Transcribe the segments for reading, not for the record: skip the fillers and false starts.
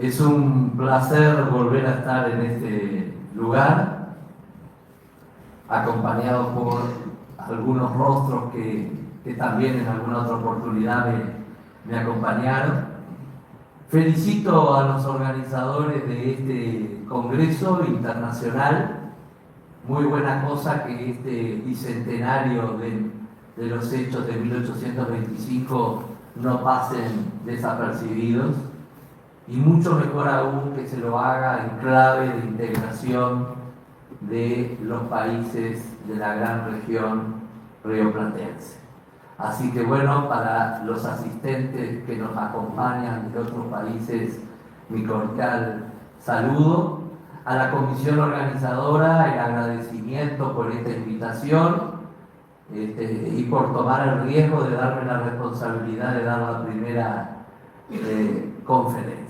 Es un placer volver a estar en este lugar, acompañado por algunos rostros que también en alguna otra oportunidad me acompañaron. Felicito a los organizadores de este Congreso Internacional. Muy buena cosa que este bicentenario de los hechos de 1825 no pasen desapercibidos, y mucho mejor aún que se lo haga en clave de integración de los países de la gran región rioplatense. Así que bueno, para los asistentes que nos acompañan de otros países, mi cordial saludo. A la comisión organizadora, el agradecimiento por esta invitación y por tomar el riesgo de darme la responsabilidad de dar la primera conferencia.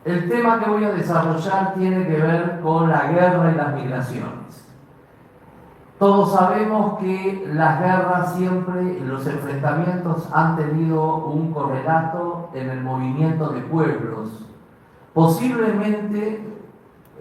El tema que voy a desarrollar tiene que ver con la guerra y las migraciones. Todos sabemos que las guerras siempre, los enfrentamientos han tenido un correlato en el movimiento de pueblos. Posiblemente,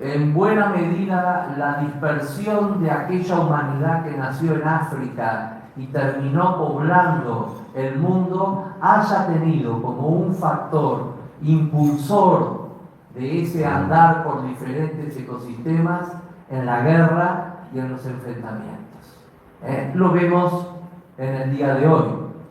en buena medida, la dispersión de aquella humanidad que nació en África y terminó poblando el mundo haya tenido como un factor impulsor de ese andar por diferentes ecosistemas en la guerra y en los enfrentamientos. Lo vemos en el día de hoy.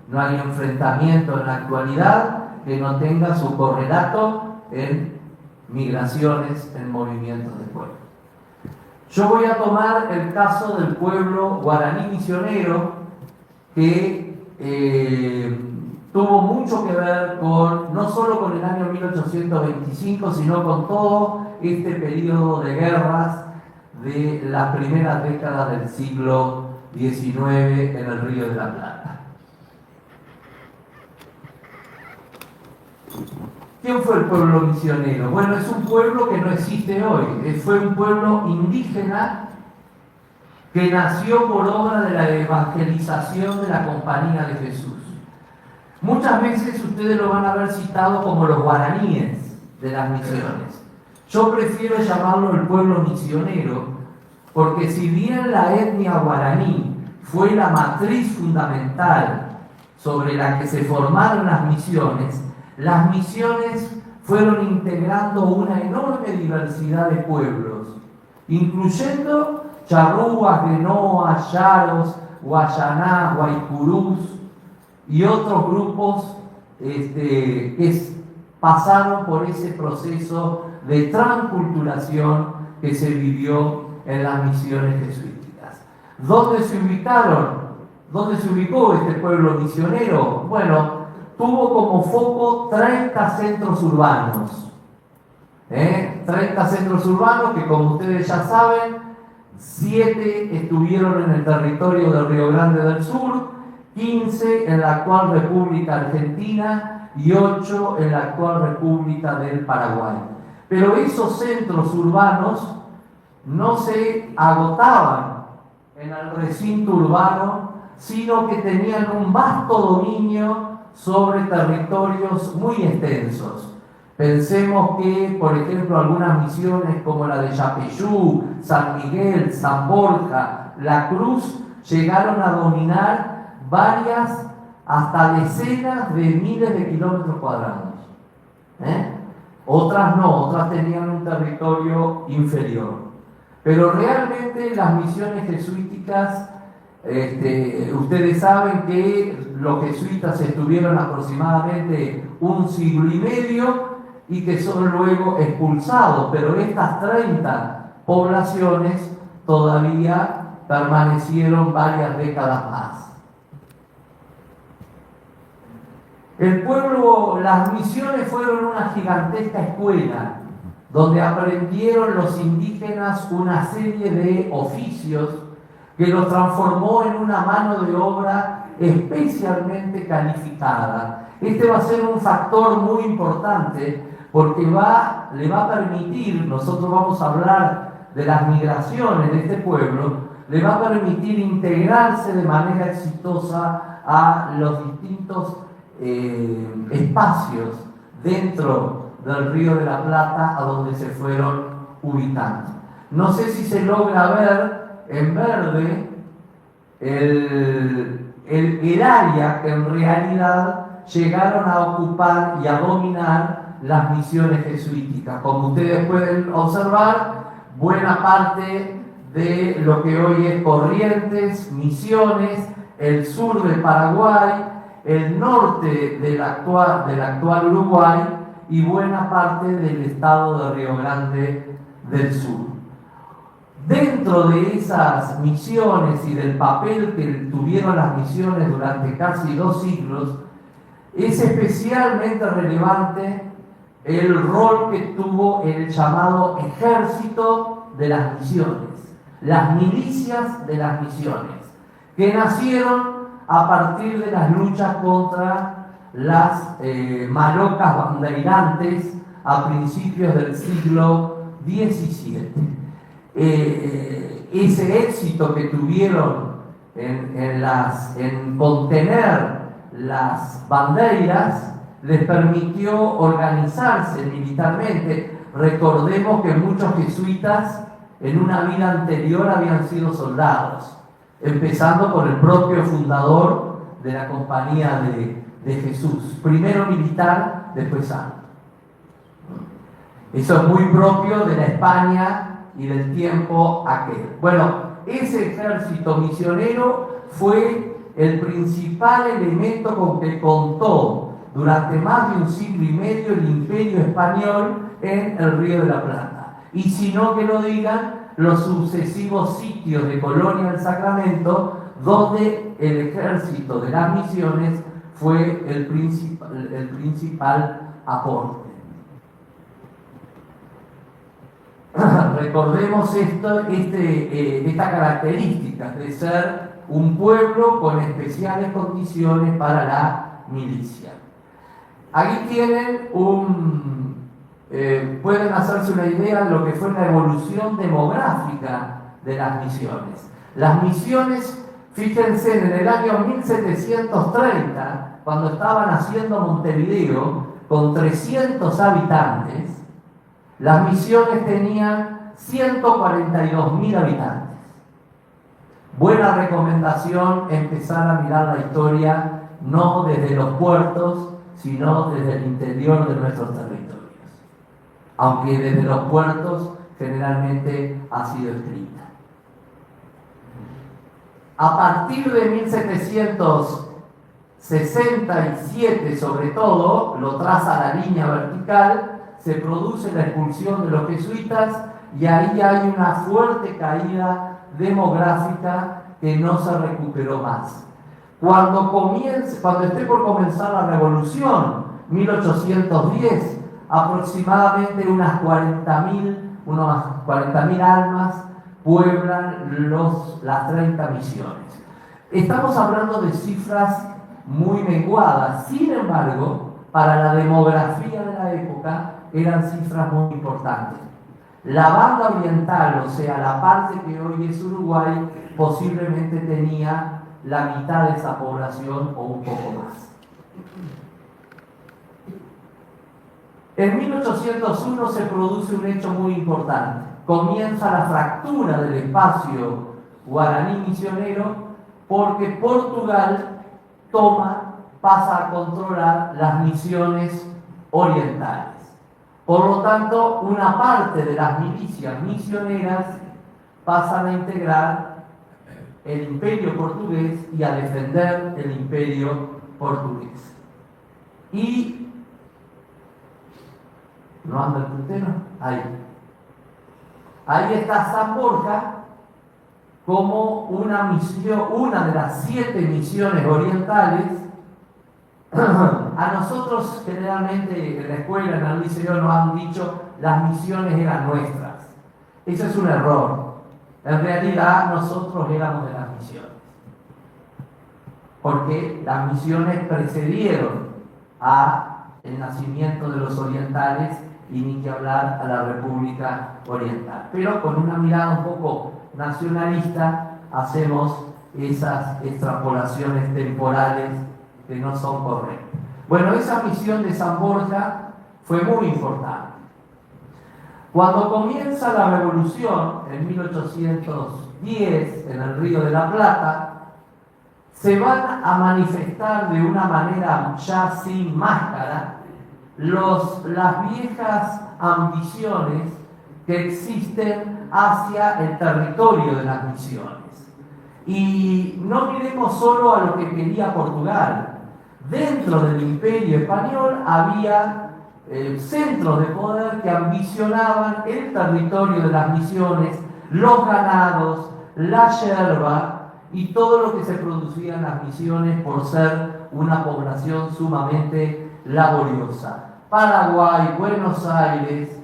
No hay enfrentamiento en la actualidad que no tenga su correlato en migraciones, en movimientos de pueblo. Yo voy a tomar el caso del pueblo guaraní misionero, que tuvo mucho que ver no solo con el año 1825, sino con todo este periodo de guerras de las primeras décadas del siglo XIX en el Río de la Plata. ¿Quién fue el pueblo misionero? Bueno, es un pueblo que no existe hoy. Fue un pueblo indígena que nació por obra de la evangelización de la Compañía de Jesús. Muchas veces ustedes lo van a ver citado como los guaraníes de las misiones. Yo prefiero llamarlo el pueblo misionero, porque si bien la etnia guaraní fue la matriz fundamental sobre la que se formaron las misiones fueron integrando una enorme diversidad de pueblos, incluyendo charrúas, guenoas, yaros, guayaná, guaycurús y otros grupos que pasaron por ese proceso de transculturación que se vivió en las misiones jesuíticas. ¿Dónde se ubicaron? ¿Dónde se ubicó este pueblo misionero? Bueno, tuvo como foco 30 centros urbanos. 30 centros urbanos que, como ustedes ya saben, 7 estuvieron en el territorio del Río Grande del Sur, 15 en la actual República Argentina y 8 en la actual República del Paraguay. Pero esos centros urbanos no se agotaban en el recinto urbano, sino que tenían un vasto dominio sobre territorios muy extensos. Pensemos que, por ejemplo, algunas misiones como la de Yapeyú, San Miguel, San Borja, La Cruz, llegaron a dominar varias, hasta decenas de miles de kilómetros cuadrados. Otras no, otras tenían un territorio inferior. Pero realmente las misiones jesuíticas, ustedes saben que los jesuitas estuvieron aproximadamente un siglo y medio y que son luego expulsados, pero estas 30 poblaciones todavía permanecieron varias décadas más. El pueblo, las misiones fueron una gigantesca escuela donde aprendieron los indígenas una serie de oficios que los transformó en una mano de obra especialmente calificada. Este va a ser un factor muy importante porque le va a permitir, nosotros vamos a hablar de las migraciones de este pueblo, le va a permitir integrarse de manera exitosa a los distintos espacios dentro del Río de la Plata a donde se fueron ubicando. No sé si se logra ver en verde el área que en realidad llegaron a ocupar y a dominar las misiones jesuíticas. Como ustedes pueden observar, buena parte de lo que hoy es Corrientes, Misiones, el sur de Paraguay, el norte del actual Uruguay y buena parte del estado de Río Grande del Sur. Dentro de esas misiones y del papel que tuvieron las misiones durante casi 2 siglos, es especialmente relevante el rol que tuvo el llamado ejército de las misiones, las milicias de las misiones, que nacieron a partir de las luchas contra las malocas bandeirantes a principios del siglo XVII. Ese éxito que tuvieron en contener las banderas les permitió organizarse militarmente. Recordemos que muchos jesuitas en una vida anterior habían sido soldados, empezando por el propio fundador de la Compañía de Jesús, primero militar, después santo. Eso es muy propio de la España y del tiempo aquel. Bueno, ese ejército misionero fue el principal elemento con que contó durante más de 1 siglo y medio el Imperio Español en el Río de la Plata. Y si no, que lo digan los sucesivos sitios de Colonia del Sacramento, donde el ejército de las misiones fue el principal aporte. Recordemos esta característica de ser un pueblo con especiales condiciones para la milicia. Aquí tienen pueden hacerse una idea de lo que fue la evolución demográfica de las misiones. Las misiones, fíjense, en el año 1730, cuando estaba naciendo Montevideo, con 300 habitantes, las misiones tenían 142.000 habitantes. Buena recomendación empezar a mirar la historia no desde los puertos, sino desde el interior de nuestros territorios. Aunque desde los puertos generalmente ha sido escrita. A partir de 1767, sobre todo, lo traza la línea vertical, se produce la expulsión de los jesuitas y ahí hay una fuerte caída demográfica que no se recuperó más. Cuando esté por comenzar la revolución, 1810, aproximadamente unas 40.000 almas pueblan las 30 misiones. Estamos hablando de cifras muy menguadas, sin embargo, para la demografía de la época eran cifras muy importantes. La banda oriental, o sea, la parte que hoy es Uruguay, posiblemente tenía la mitad de esa población o un poco más. En 1801 se produce un hecho muy importante. Comienza la fractura del espacio guaraní misionero porque Portugal pasa a controlar las misiones orientales. Por lo tanto, una parte de las milicias misioneras pasan a integrar el imperio portugués y a defender el imperio portugués. Y ¿no anda el puntero? Ahí está San Borja como una de las 7 misiones orientales. A nosotros generalmente en la escuela, en el liceo, nos han dicho las misiones eran nuestras. Eso es un error. En realidad nosotros éramos de las misiones. Porque las misiones precedieron al nacimiento de los orientales y ni que hablar a la República Oriental. Pero con una mirada un poco nacionalista hacemos esas extrapolaciones temporales que no son correctas. Bueno, esa misión de San Borja fue muy importante. Cuando comienza la revolución, en 1810, en el Río de la Plata, se van a manifestar de una manera ya sin máscara las viejas ambiciones que existen hacia el territorio de las misiones. Y no miremos solo a lo que quería Portugal. Dentro del Imperio Español había centros de poder que ambicionaban el territorio de las misiones, los ganados, la yerba y todo lo que se producía en las misiones por ser una población sumamente laboriosa. Paraguay, Buenos Aires,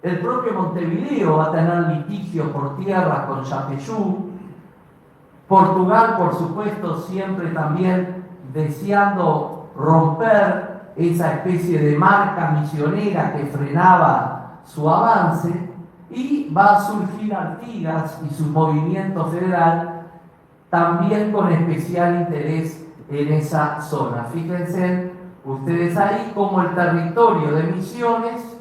el propio Montevideo va a tener litigios por tierra con Yapeyú. Portugal, por supuesto, siempre también deseando romper esa especie de marca misionera que frenaba su avance, y va a surgir Artigas y su movimiento federal también con especial interés en esa zona. Fíjense ustedes ahí cómo el territorio de Misiones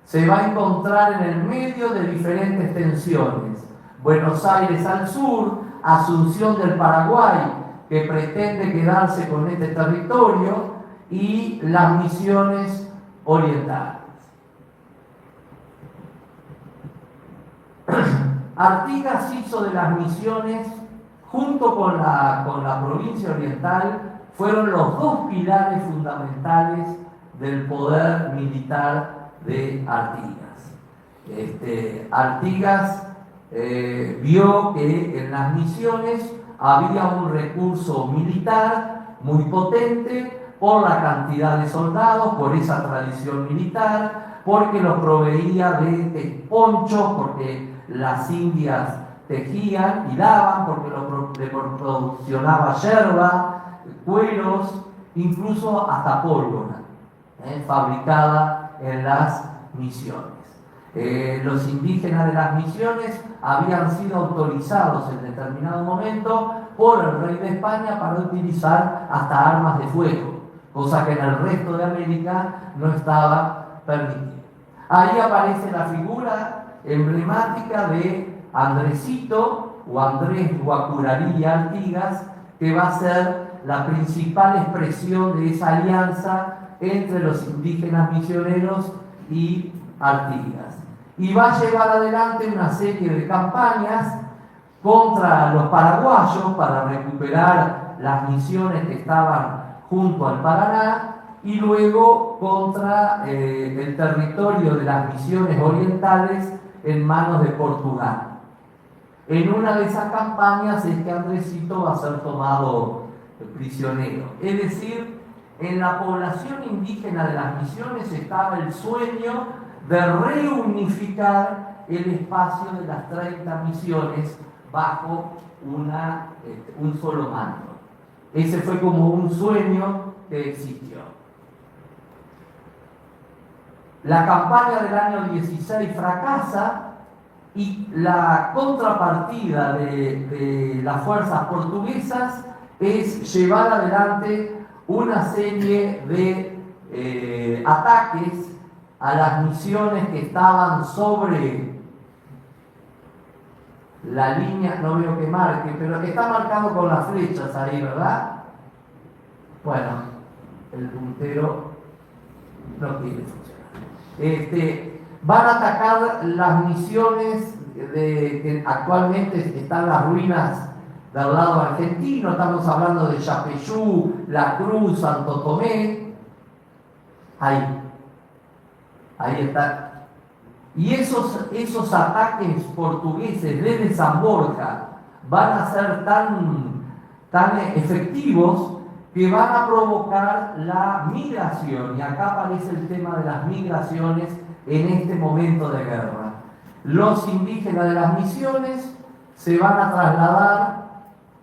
se va a encontrar en el medio de diferentes tensiones. Buenos Aires al sur, Asunción del Paraguay, que pretende quedarse con este territorio, y las misiones orientales. Artigas hizo de las misiones, junto con la provincia oriental, fueron los dos pilares fundamentales del poder militar de Artigas. Artigas vio que en las misiones había un recurso militar muy potente por la cantidad de soldados, por esa tradición militar, porque los proveía de ponchos, porque las indias tejían y daban, porque le proporcionaba yerba, cueros, incluso hasta pólvora, fabricada en las misiones. Los indígenas de las misiones habían sido autorizados en determinado momento por el rey de España para utilizar hasta armas de fuego, cosa que en el resto de América no estaba permitido. Ahí aparece la figura emblemática de Andresito o Andrés Guacurarí Artigas, que va a ser la principal expresión de esa alianza entre los indígenas misioneros y Artigas. Y va a llevar adelante una serie de campañas contra los paraguayos para recuperar las misiones que estaban junto al Paraná, y luego contra el territorio de las misiones orientales en manos de Portugal. En una de esas campañas es que Andresito va a ser tomado prisionero. Es decir, en la población indígena de las misiones estaba el sueño de reunificar el espacio de las 30 misiones bajo un solo mando. Ese fue como un sueño que existió. La campaña del año 16 fracasa, y la contrapartida de las fuerzas portuguesas es llevar adelante una serie de ataques a las misiones que estaban sobre la línea, no veo que marque, pero que está marcado con las flechas ahí, ¿verdad? Bueno, el puntero no quiere funcionar. Van a atacar las misiones que actualmente están las ruinas del lado argentino. Estamos hablando de Yapeyú, La Cruz, Santo Tomé. Ahí está. Y esos ataques portugueses desde San Borja van a ser tan efectivos que van a provocar la migración. Y acá aparece el tema de las migraciones en este momento de guerra. Los indígenas de las misiones se van a trasladar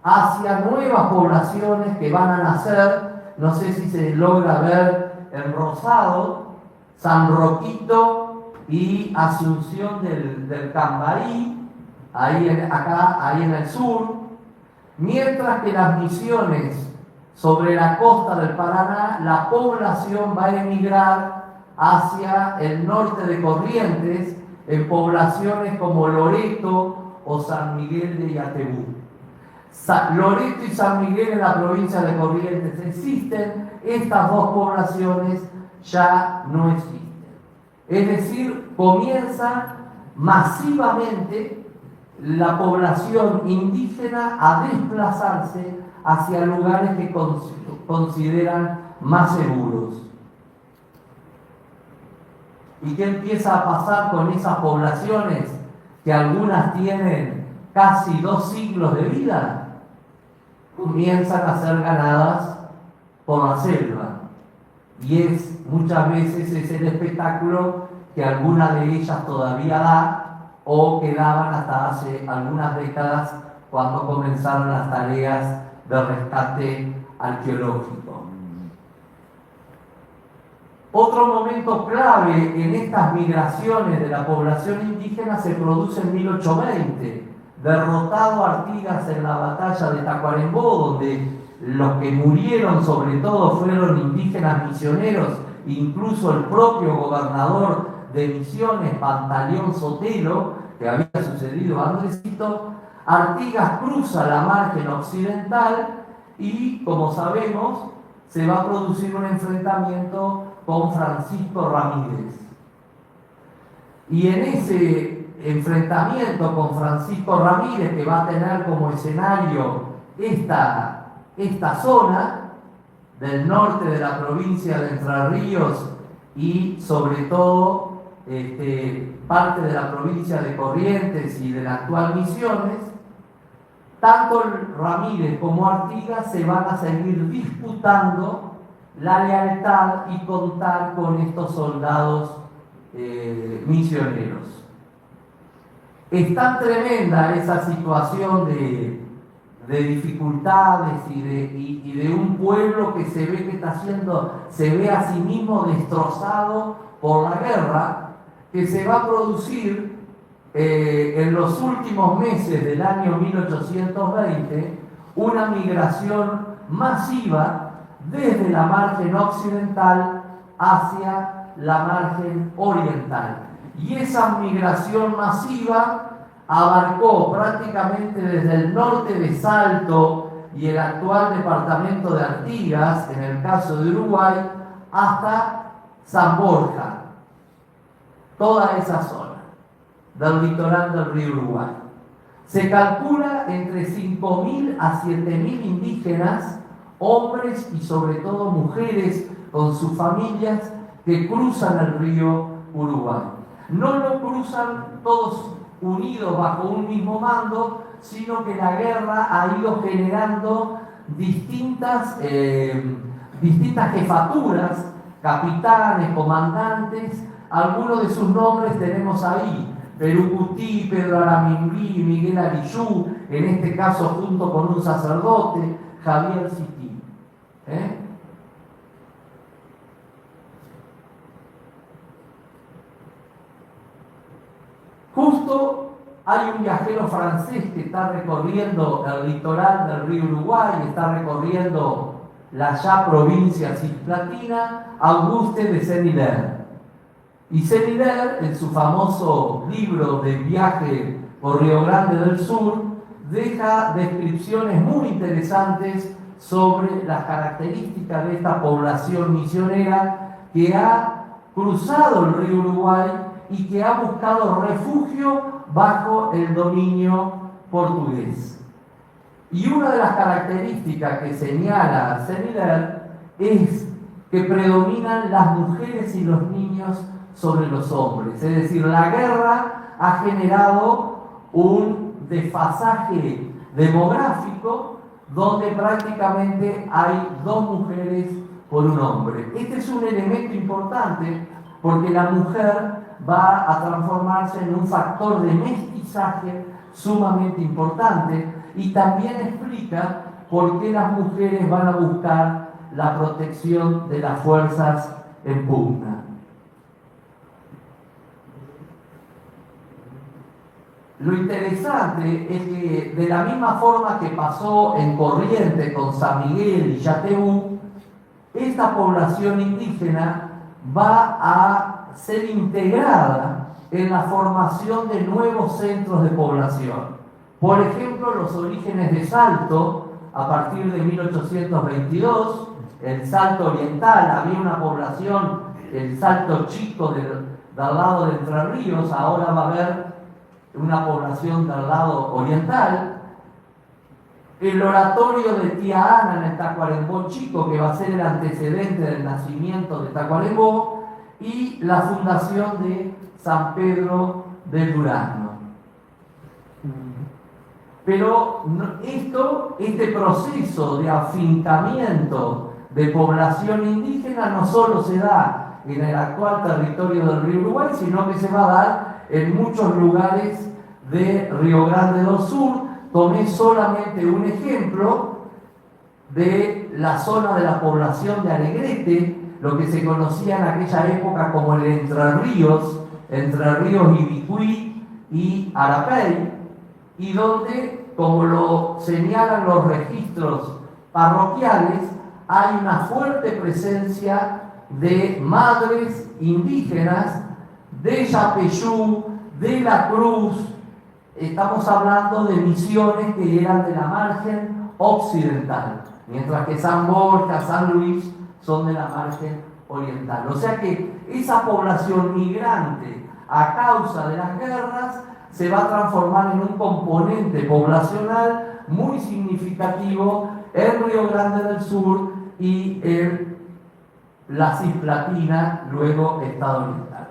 hacia nuevas poblaciones que van a nacer. No sé si se logra ver en rosado, San Roquito y Asunción del Cambarí, ahí en el sur, mientras que las misiones sobre la costa del Paraná, la población va a emigrar hacia el norte de Corrientes, en poblaciones como Loreto o San Miguel de Yateú. Loreto y San Miguel en la provincia de Corrientes existen, estas dos poblaciones ya no existen. Es decir, comienza masivamente la población indígena a desplazarse hacia lugares que consideran más seguros. ¿Y qué empieza a pasar con esas poblaciones que algunas tienen casi 2 siglos de vida? Comienzan a ser ganadas por la selva. Y muchas veces es el espectáculo que alguna de ellas todavía da o que daban hasta hace algunas décadas cuando comenzaron las tareas de rescate arqueológico. Otro momento clave en estas migraciones de la población indígena se produce en 1820, derrotado Artigas en la batalla de Tacuarembó, donde los que murieron sobre todo fueron indígenas misioneros, incluso el propio gobernador de Misiones, Pantaleón Sotelo, que había sucedido a Andresito. Artigas cruza la margen occidental y, como sabemos, se va a producir un enfrentamiento con Francisco Ramírez. Y en ese enfrentamiento con Francisco Ramírez, que va a tener como escenario esta zona del norte de la provincia de Entre Ríos y sobre todo parte de la provincia de Corrientes y de la actual Misiones, tanto Ramírez como Artigas se van a seguir disputando la lealtad y contar con estos soldados misioneros. Es tan tremenda esa situación de dificultades y de un pueblo que se ve que se ve a sí mismo destrozado por la guerra, que se va a producir en los últimos meses del año 1820 una migración masiva desde la margen occidental hacia la margen oriental. Y esa migración masiva abarcó prácticamente desde el norte de Salto y el actual departamento de Artigas, en el caso de Uruguay, hasta San Borja, toda esa zona del litoral del río Uruguay. Se calcula entre 5.000 a 7.000 indígenas, hombres y sobre todo mujeres con sus familias, que cruzan el río Uruguay. No lo cruzan todos unidos bajo un mismo mando, sino que la guerra ha ido generando distintas jefaturas, capitanes, comandantes. Algunos de sus nombres tenemos ahí: Perucutí, Pedro Aramimbí, Miguel Arillú, en este caso junto con un sacerdote, Javier Cití. Justo hay un viajero francés que está recorriendo el litoral del río Uruguay, está recorriendo la ya provincia cisplatina, Auguste de Saint-Hilaire. Y Saint-Hilaire, en su famoso libro de viaje por Río Grande del Sur, deja descripciones muy interesantes sobre las características de esta población misionera que ha cruzado el río Uruguay y que ha buscado refugio bajo el dominio portugués. Y una de las características que señala Saint-Hilaire es que predominan las mujeres y los niños sobre los hombres. Es decir, la guerra ha generado un desfasaje demográfico donde prácticamente hay 2 mujeres por un hombre. Este es un elemento importante porque la mujer va a transformarse en un factor de mestizaje sumamente importante, y también explica por qué las mujeres van a buscar la protección de las fuerzas en pugna. lo interesante es que de la misma forma que pasó en Corrientes con San Miguel y Yateú, esta población indígena va a ser integrada en la formación de nuevos centros de población. Por ejemplo, los orígenes de Salto, a partir de 1822, el Salto Oriental, había una población, el Salto Chico del lado de Entre Ríos, ahora va a haber una población del lado oriental. El oratorio de Tía Ana en el Tacuarembó Chico, que va a ser el antecedente del nacimiento de Tacuarembó, y la fundación de San Pedro del Durazno. Pero este proceso de afincamiento de población indígena no solo se da en el actual territorio del río Uruguay, sino que se va a dar en muchos lugares de Río Grande do Sur. Tomé solamente un ejemplo de la zona de la población de Alegrete, lo que se conocía en aquella época como el Entre Ríos Ibicuí y Arapey, y donde, como lo señalan los registros parroquiales, hay una fuerte presencia de madres indígenas de Yapeyú, de La Cruz. Estamos hablando de misiones que eran de la margen occidental, mientras que San Borja, San Luis son de la margen oriental. O sea que esa población migrante, a causa de las guerras, se va a transformar en un componente poblacional muy significativo en Río Grande del Sur y en la Cisplatina, luego Estado Oriental.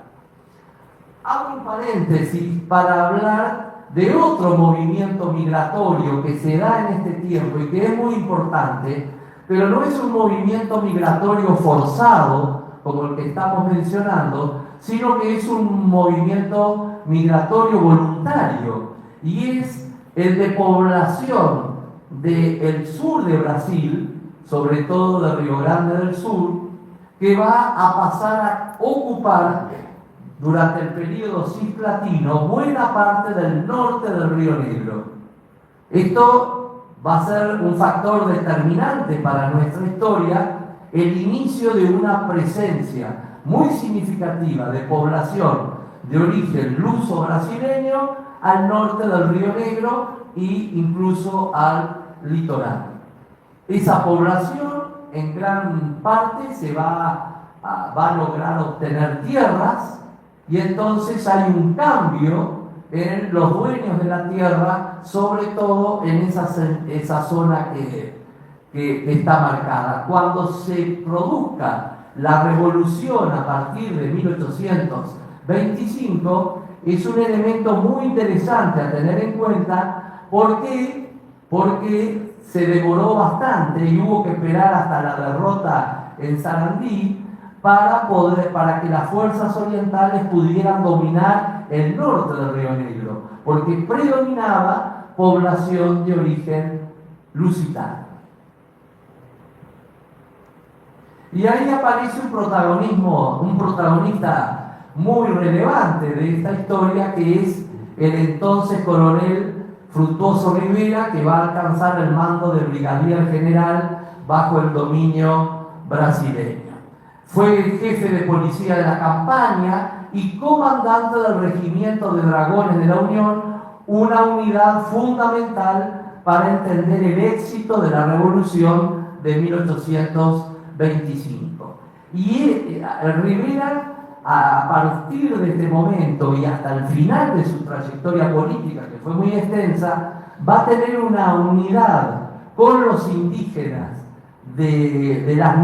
Abro un paréntesis para hablar de otro movimiento migratorio que se da en este tiempo y que es muy importante, pero no es un movimiento migratorio forzado, como el que estamos mencionando, sino que es un movimiento migratorio voluntario, y es el de población del sur de Brasil, sobre todo de Río Grande del Sur, que va a pasar a ocupar durante el periodo cisplatino buena parte del norte del Río Negro. Esto va a ser un factor determinante para nuestra historia, el inicio de una presencia muy significativa de población de origen luso brasileño al norte del Río Negro e incluso al litoral. Esa población en gran parte se va a lograr obtener tierras, y entonces hay un cambio en los dueños de la tierra, sobre todo en esa zona que está marcada. Cuando se produzca la revolución a partir de 1825, es un elemento muy interesante a tener en cuenta. ¿Por qué? Porque se demoró bastante y hubo que esperar hasta la derrota en Sarandí para que las fuerzas orientales pudieran dominar el norte del Río Negro, porque predominaba población de origen lusitano. Y ahí aparece un protagonista muy relevante de esta historia, que es el entonces coronel Frutuoso Rivera, que va a alcanzar el mando de brigadier general bajo el dominio brasileño. Fue el jefe de policía de la campaña y comandante del regimiento de dragones de la Unión, una unidad fundamental para entender el éxito de la revolución de 1825. Y Rivera, a partir de este momento y hasta el final de su trayectoria política, que fue muy extensa, va a tener una unidad con los indígenas de las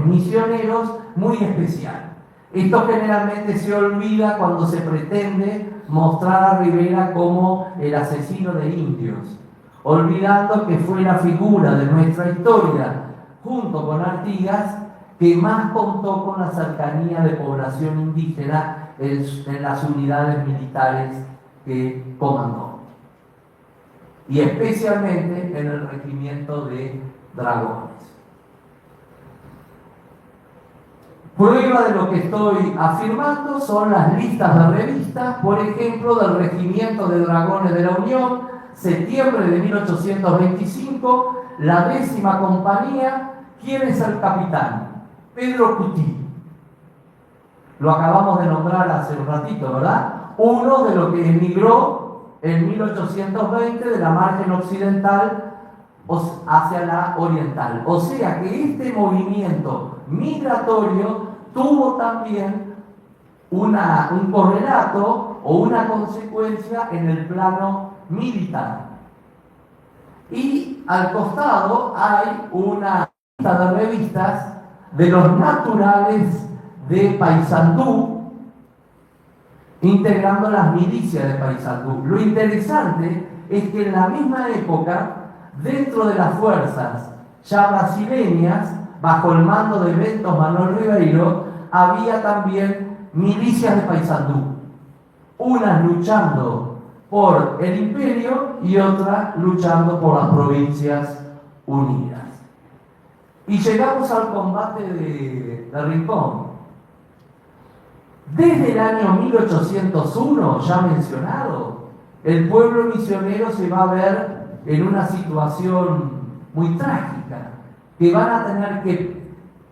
misioneros, muy especial. Esto generalmente se olvida cuando se pretende mostrar a Rivera como el asesino de indios, olvidando que fue la figura de nuestra historia, junto con Artigas, que más contó con la cercanía de población indígena en las unidades militares que comandó, y especialmente en el regimiento de dragones. Prueba de lo que estoy afirmando son las listas de revistas, por ejemplo, del Regimiento de Dragones de la Unión, septiembre de 1825, la 10ª compañía. ¿Quién es el capitán? Pedro Cutí. Lo acabamos de nombrar hace un ratito, ¿verdad? Uno de los que emigró en 1820 de la margen occidental hacia la oriental. O sea que este movimiento migratorio tuvo también un correlato o una consecuencia en el plano militar. Y al costado hay una lista de revistas de los naturales de Paysandú, integrando las milicias de Paysandú. Lo interesante es que en la misma época, dentro de las fuerzas ya brasileñas, bajo el mando de Bento Manuel Ribeiro, había también milicias de Paysandú, unas luchando por el imperio y otras luchando por las provincias unidas. Y llegamos al combate de Rincón. Desde el año 1801, ya mencionado, el pueblo misionero se va a ver en una situación muy trágica, que van a tener que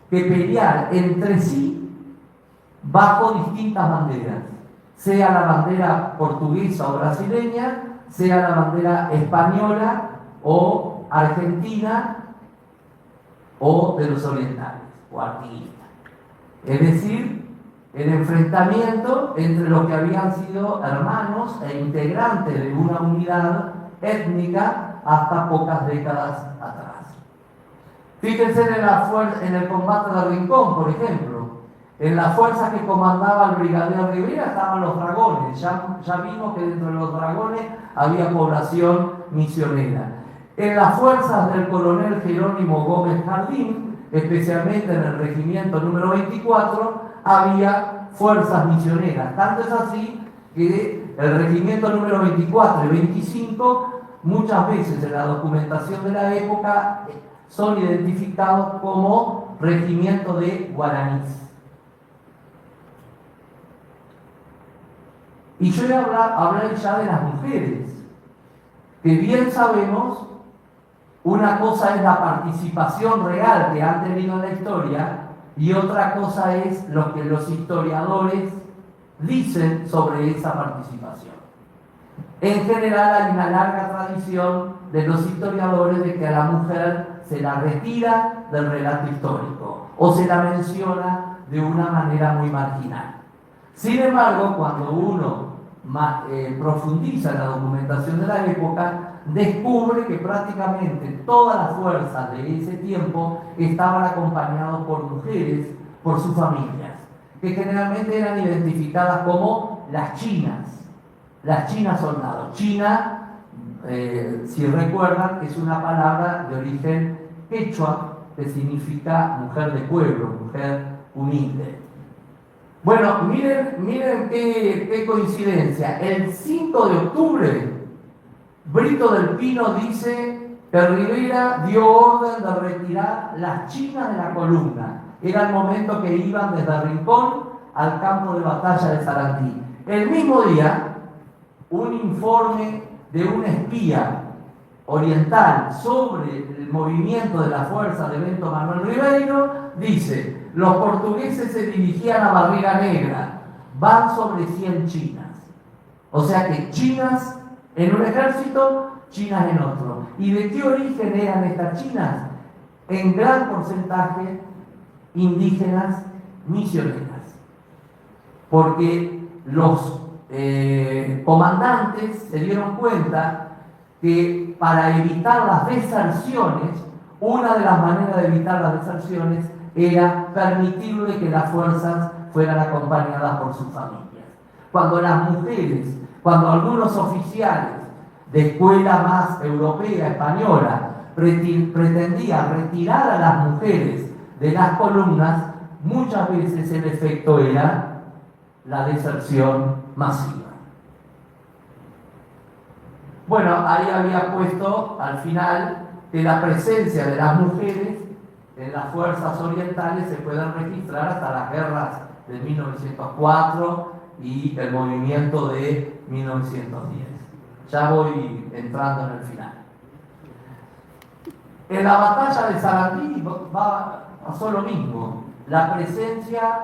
pelear entre sí bajo distintas banderas, sea la bandera portuguesa o brasileña, sea la bandera española o argentina o de los orientales o artiguistas. Es decir, el enfrentamiento entre los que habían sido hermanos e integrantes de una unidad étnica hasta pocas décadas atrás. Fíjense en el combate de Rincón, por ejemplo. En la fuerza que comandaba el brigadier Rivera estaban los dragones. Ya vimos que dentro de los dragones había población misionera. En las fuerzas del coronel Jerónimo Gómez Jardín, especialmente en el regimiento número 24, había fuerzas misioneras. Tanto es así que el regimiento número 24 y 25 muchas veces en la documentación de la época son identificados como regimiento de guaraníes. Y yo voy a hablar ya de las mujeres, que bien sabemos, una cosa es la participación real que han tenido en la historia y otra cosa es lo que los historiadores dicen sobre esa participación. En general hay una larga tradición de los historiadores de que a la mujer se la retira del relato histórico o se la menciona de una manera muy marginal. Sin embargo, cuando uno profundiza en la documentación de la época, descubre que prácticamente todas las fuerzas de ese tiempo estaban acompañadas por mujeres, por sus familias, que generalmente eran identificadas como las chinas soldados. China, si recuerdan, es una palabra de origen quechua que significa mujer de pueblo, mujer humilde. Bueno, miren qué coincidencia. El 5 de octubre, Brito del Pino dice que Rivera dio orden de retirar las chinas de la columna. Era el momento que iban desde Rincón al campo de batalla de Sarandí. El mismo día, un informe de un espía oriental sobre el movimiento de la fuerza de Bento Manuel Ribeiro dice: los portugueses se dirigían a Barriga Negra, van sobre 100 chinas. O sea que chinas en un ejército, chinas en otro. ¿Y de qué origen eran estas chinas? En gran porcentaje indígenas misioneras. Porque los comandantes se dieron cuenta que para evitar las deserciones, una de las maneras de evitar las deserciones era permitirle que las fuerzas fueran acompañadas por sus familias. Cuando las mujeres, cuando algunos oficiales de escuela más europea, española, pretendían retirar a las mujeres de las columnas, muchas veces el efecto era la deserción masiva. Bueno, ahí había puesto al final que la presencia de las mujeres en las fuerzas orientales se pueden registrar hasta las guerras de 1904 y el movimiento de 1910. Ya voy entrando en el final. En la batalla de Sarandí pasó lo mismo. La presencia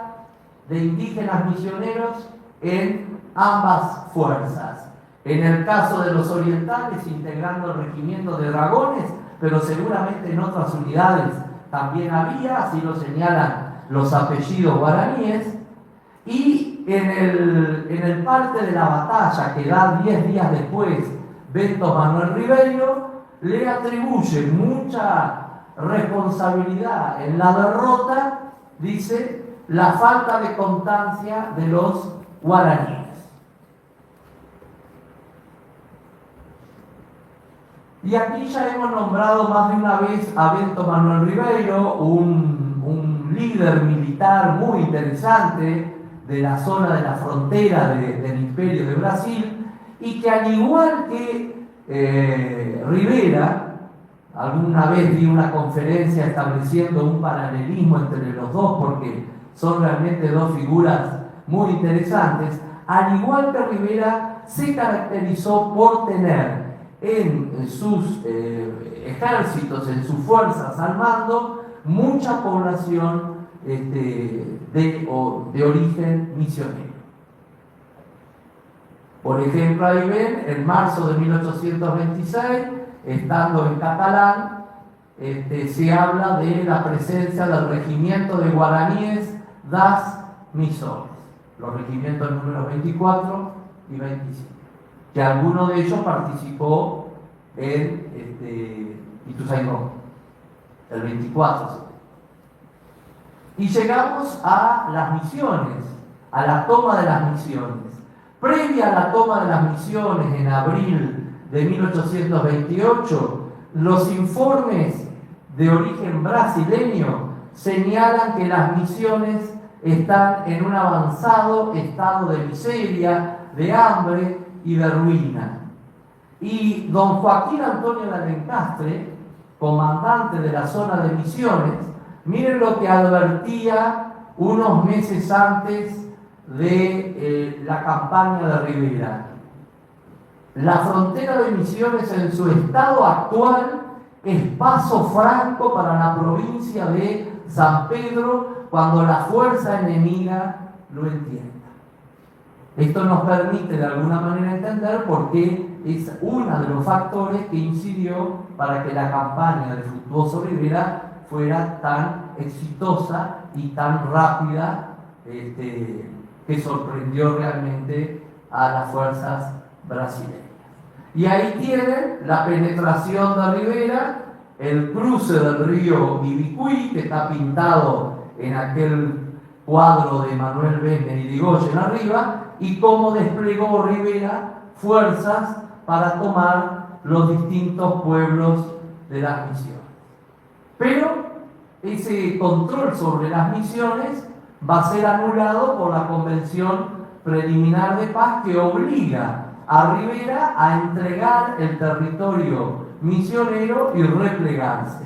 de indígenas misioneros en ambas fuerzas. En el caso de los orientales, integrando el regimiento de dragones, pero seguramente en otras unidades también había, así lo señalan los apellidos guaraníes. Y en el parte de la batalla que da 10 días después Bento Manuel Ribeiro, le atribuye mucha responsabilidad en la derrota, dice, la falta de constancia de los guaraníes. Y aquí ya hemos nombrado más de una vez a Bento Manuel Ribeiro, un líder militar muy interesante de la zona de la frontera del Imperio de Brasil, y que al igual que Rivera, alguna vez di una conferencia estableciendo un paralelismo entre los dos, porque son realmente dos figuras muy interesantes, al igual que Rivera se caracterizó por tener en sus ejércitos, en sus fuerzas al mando, mucha población de origen misionero. Por ejemplo, ahí ven, en marzo de 1826, estando en Catalán, se habla de la presencia del regimiento de guaraníes das Missões, los regimientos números 24 y 25, que alguno de ellos participó en Ituzaingó, el 24. Y llegamos a las misiones, a la toma de las misiones. Previa a la toma de las misiones en abril de 1828, los informes de origen brasileño señalan que las misiones están en un avanzado estado de miseria, de hambre y de ruina. Y don Joaquín Antonio de Alencastre, comandante de la zona de misiones, miren lo que advertía unos meses antes de la campaña de Rivera. La frontera de Misiones en su estado actual es paso franco para la provincia de San Pedro cuando la fuerza enemiga lo entienda. Esto nos permite de alguna manera entender por qué es uno de los factores que incidió para que la campaña de Fructuoso Rivera fuera tan exitosa y tan rápida, que sorprendió realmente a las fuerzas brasileñas. Y ahí tienen la penetración de Rivera, el cruce del río Ibicuí, que está pintado en aquel cuadro de Manuel Bender y Digoyen arriba, y cómo desplegó Rivera fuerzas para tomar los distintos pueblos de las misiones. Pero ese control sobre las misiones va a ser anulado por la Convención Preliminar de Paz, que obliga a Rivera a entregar el territorio misionero y replegarse.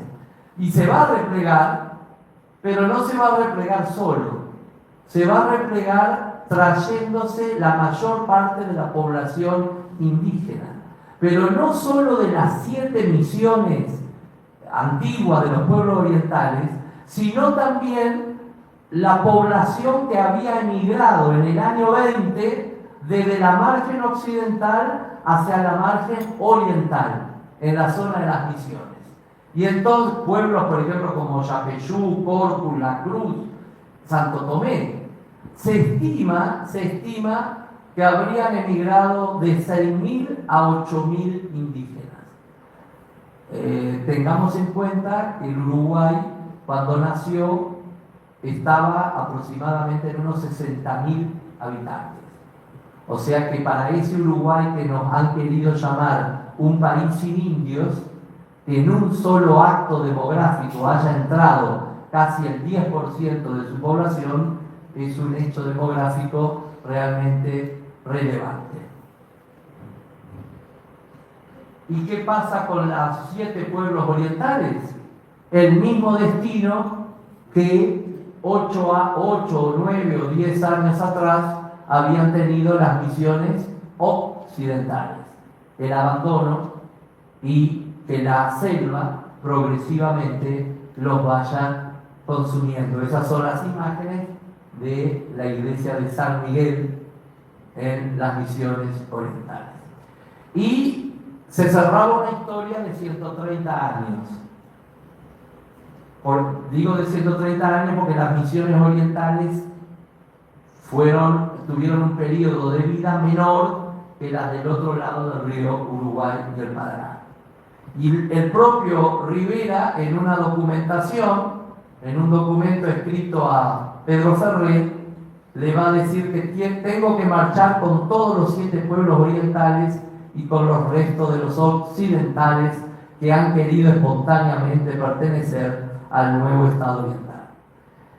Y se va a replegar, pero no se va a replegar solo, se va a replegar trayéndose la mayor parte de la población indígena, pero no solo de las 7 misiones antiguas de los pueblos orientales, sino también la población que había emigrado en el año 20 desde la margen occidental hacia la margen oriental, en la zona de las misiones. Y entonces pueblos, por ejemplo, como Yapeyú, Corpus, La Cruz, Santo Tomé, se estima que habrían emigrado de 6.000 a 8.000 indígenas. Tengamos en cuenta que el Uruguay, cuando nació, estaba aproximadamente en unos 60.000 habitantes. O sea que para ese Uruguay que nos han querido llamar un país sin indios, que en un solo acto demográfico haya entrado casi el 10% de su población, es un hecho demográfico realmente relevante. ¿Y qué pasa con los 7 pueblos orientales? el mismo destino que 8 o 9 o 10 años atrás habían tenido las misiones occidentales, el abandono y que la selva progresivamente los vaya consumiendo. Esas son las imágenes de la iglesia de San Miguel en las misiones orientales. Y se cerraba una historia de 130 años. Digo de 130 años porque las misiones orientales tuvieron un periodo de vida menor que las del otro lado del río Uruguay y el Paraná. Y el propio Rivera, en una documentación, en un documento escrito a Pedro Ferrer, le va a decir que tengo que marchar con todos los 7 pueblos orientales y con los restos de los occidentales que han querido espontáneamente pertenecer al nuevo Estado oriental.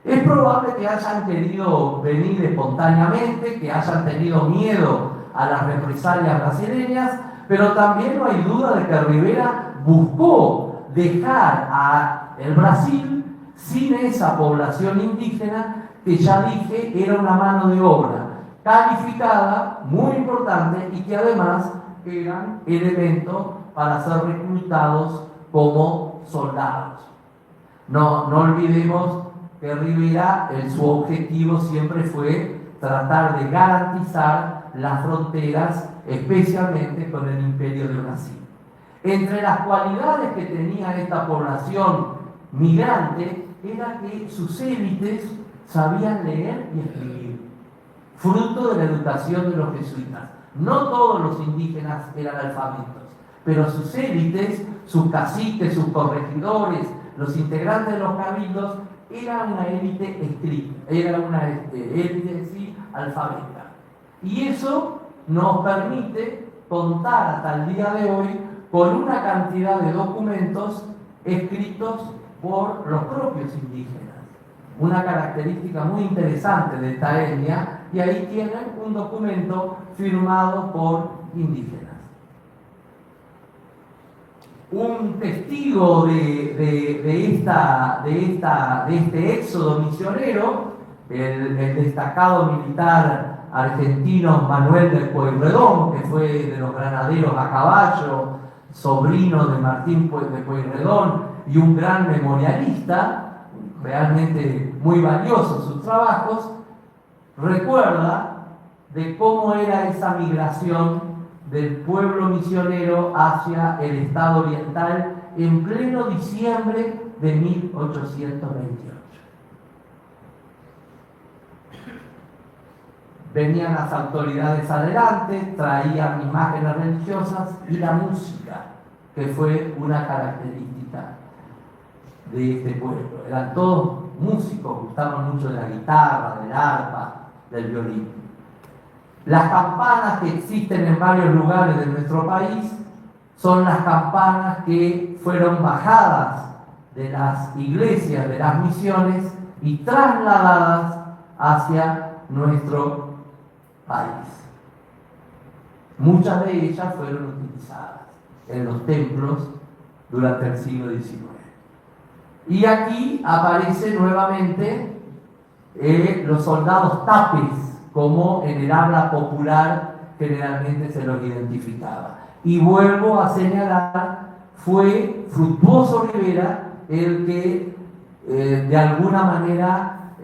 Es probable que hayan querido venir espontáneamente, que hayan tenido miedo a las represalias brasileñas, pero también no hay duda de que Rivera buscó dejar a el Brasil sin esa población indígena que ya dije era una mano de obra calificada, muy importante, y que además eran elementos para ser reclutados como soldados. No olvidemos que Rivera, su objetivo siempre fue tratar de garantizar las fronteras, especialmente con el Imperio de Brasil. Entre las cualidades que tenía esta población migrante era que sus élites sabían leer y escribir, fruto de la educación de los jesuitas. No todos los indígenas eran alfabetos, pero sus élites, sus caciques, sus corregidores, los integrantes de los cabildos, era una élite escrita, era una élite sí, alfabeta. Y eso nos permite contar hasta el día de hoy con una cantidad de documentos escritos por los propios indígenas. Una característica muy interesante de esta etnia, y ahí tienen un documento firmado por indígenas. Un testigo de este éxodo misionero, el destacado militar argentino Manuel del Pueyrredón, que fue de los granaderos a caballo, sobrino de Martín de Pueyrredón y un gran memorialista, realmente muy valiosos sus trabajos, recuerda de cómo era esa migración del pueblo misionero hacia el Estado oriental en pleno diciembre de 1828. Venían las autoridades adelante, traían imágenes religiosas y la música, que fue una característica de este pueblo. Eran todos músicos, gustaban mucho de la guitarra, del arpa, del violín. Las campanas que existen en varios lugares de nuestro país son las campanas que fueron bajadas de las iglesias, de las misiones y trasladadas hacia nuestro país. Muchas de ellas fueron utilizadas en los templos durante el siglo XIX. Y aquí aparece nuevamente los soldados tapes, como en el habla popular generalmente se los identificaba. Y vuelvo a señalar, fue Fructuoso Rivera el que de alguna manera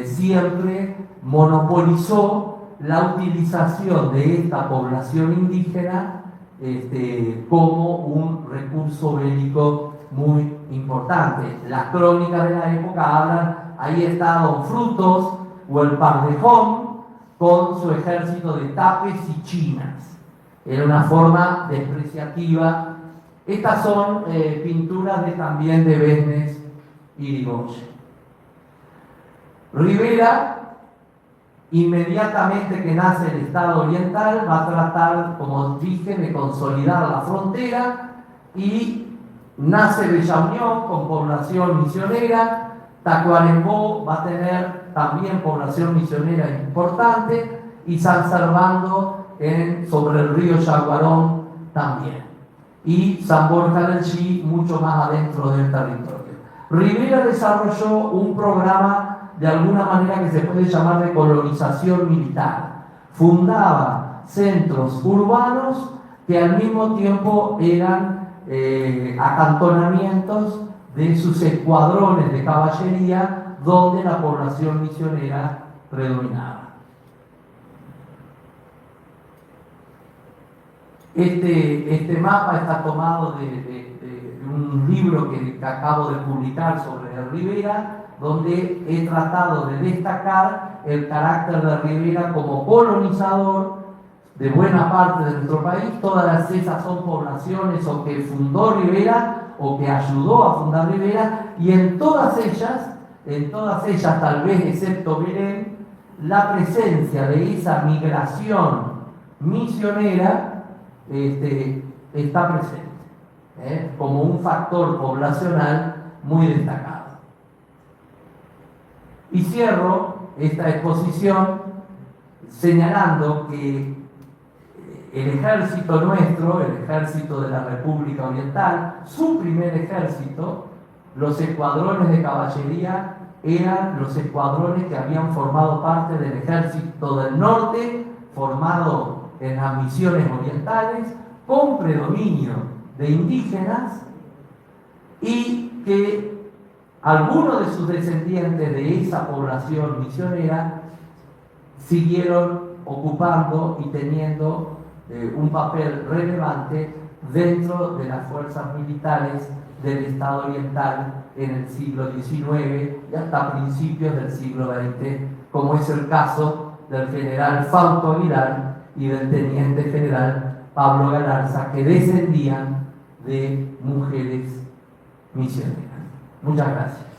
siempre monopolizó la utilización de esta población indígena como un recurso bélico muy importante. Las crónicas de la época hablan, ahí está Don Frutos o el Pardejón, con su ejército de tapes y chinas. Era una forma despreciativa. Estas son pinturas también de Besnes y Irigoyen. Rivera, inmediatamente que nace el Estado oriental, va a tratar, como dije, de consolidar la frontera, y nace Bella Unión con población misionera. Tacuarembó va a tener también población misionera importante, y San Servando sobre el río Yaguarón también, y San Borja del Chi mucho más adentro del territorio. Rivera desarrolló un programa de alguna manera que se puede llamar de colonización militar. Fundaba centros urbanos que al mismo tiempo eran acantonamientos de sus escuadrones de caballería donde la población misionera predominaba. Este mapa está tomado de un libro que acabo de publicar sobre Rivera, donde he tratado de destacar el carácter de Rivera como colonizador de buena parte de nuestro país. Todas esas son poblaciones o que fundó Rivera o que ayudó a fundar Rivera, y en todas ellas, tal vez excepto Belén, la presencia de esa migración misionera está presente, como un factor poblacional muy destacado. Y cierro esta exposición señalando que el ejército nuestro, el ejército de la República Oriental, su primer ejército, los escuadrones de caballería eran los escuadrones que habían formado parte del ejército del norte, formado en las misiones orientales, con predominio de indígenas, y que algunos de sus descendientes de esa población misionera siguieron ocupando y teniendo un papel relevante dentro de las fuerzas militares del Estado oriental en el siglo XIX y hasta principios del siglo XX, como es el caso del general Fausto Aguilar y del teniente general Pablo Galarza, que descendían de mujeres misioneras. Muchas gracias.